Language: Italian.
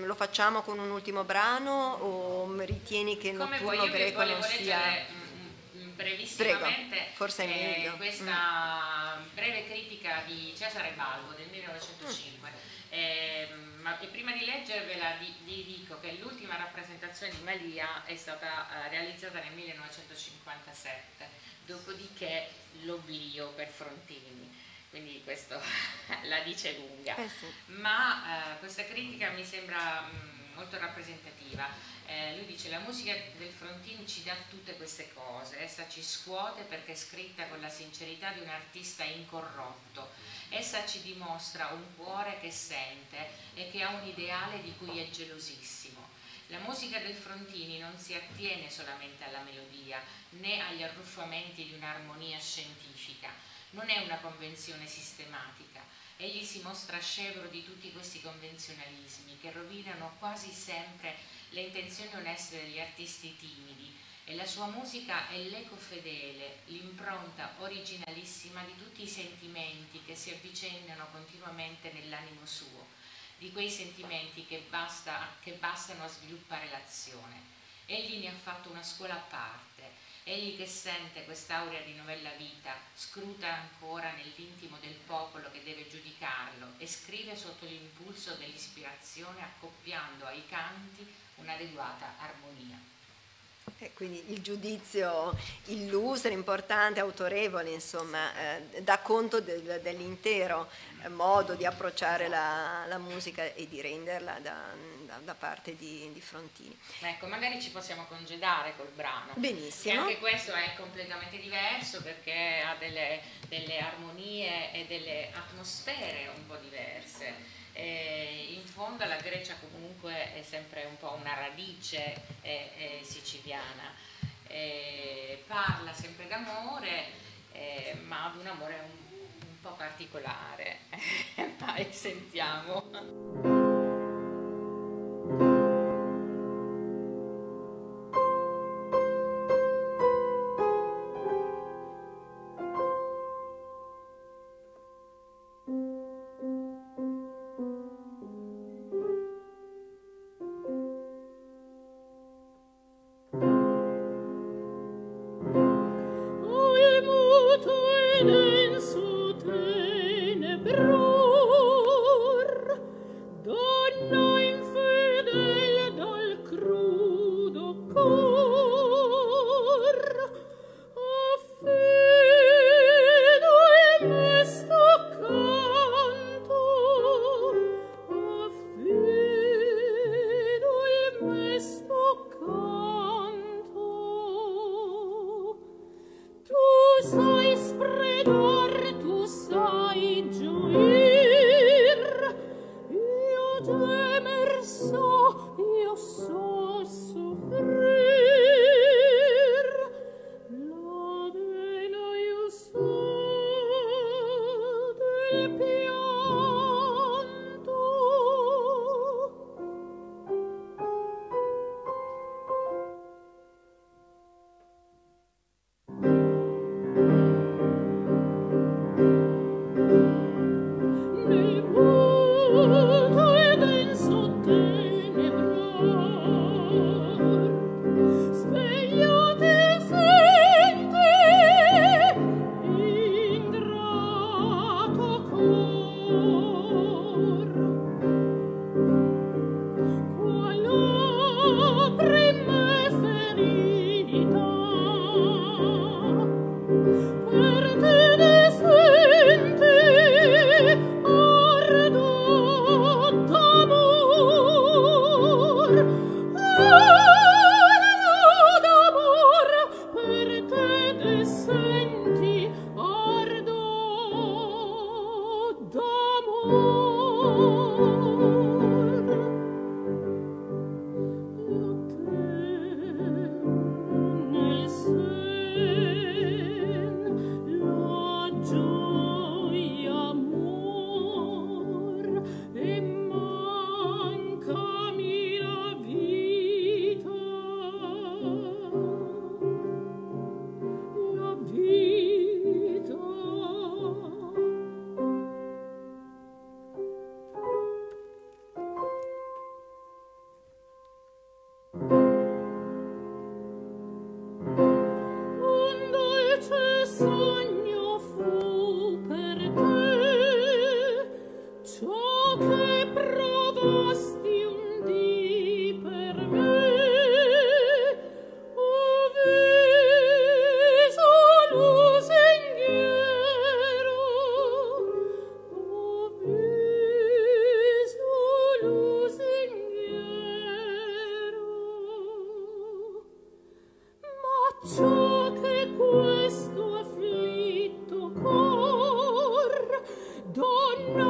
Lo facciamo con un ultimo brano o ritieni che Notturno Greco non sia... brevissimamente. Prego, forse è meglio. Questa breve critica di Cesare Balbo del 1905. Ma prima di leggervela vi dico che l'ultima rappresentazione di Malia è stata realizzata nel 1957, dopodiché l'oblio per Frontini, quindi questo la dice lunga. Sì. Ma questa critica mi sembra molto rappresentativa. Lui dice: la musica del Frontini ci dà tutte queste cose, essa ci scuote perché è scritta con la sincerità di un artista incorrotto, essa ci dimostra un cuore che sente e che ha un ideale di cui è gelosissimo. La musica del Frontini non si attiene solamente alla melodia né agli arruffamenti di un'armonia scientifica, non è una convenzione sistematica. Egli si mostra scevro di tutti questi convenzionalismi che rovinano quasi sempre le intenzioni oneste degli artisti timidi, e la sua musica è l'eco fedele, l'impronta originalissima di tutti i sentimenti che si avvicendano continuamente nell'animo suo, di quei sentimenti che bastano a sviluppare l'azione. Egli ne ha fatto una scuola a parte. Egli che sente quest'aurea di novella vita scruta ancora nell'intimo del popolo che deve giudicarlo e scrive sotto l'impulso dell'ispirazione, accoppiando ai canti un'adeguata armonia. Quindi il giudizio illustre, importante, autorevole, insomma, dà conto dell'intero modo di approcciare la musica e di renderla da parte di Frontini. Ecco, magari ci possiamo congedare col brano. Benissimo. E anche questo è completamente diverso perché ha delle armonie e delle atmosfere un po' diverse. In fondo la Grecia comunque è sempre un po' una radice siciliana, parla sempre d'amore, ma ad un amore un po' particolare. Dai, sentiamo. donna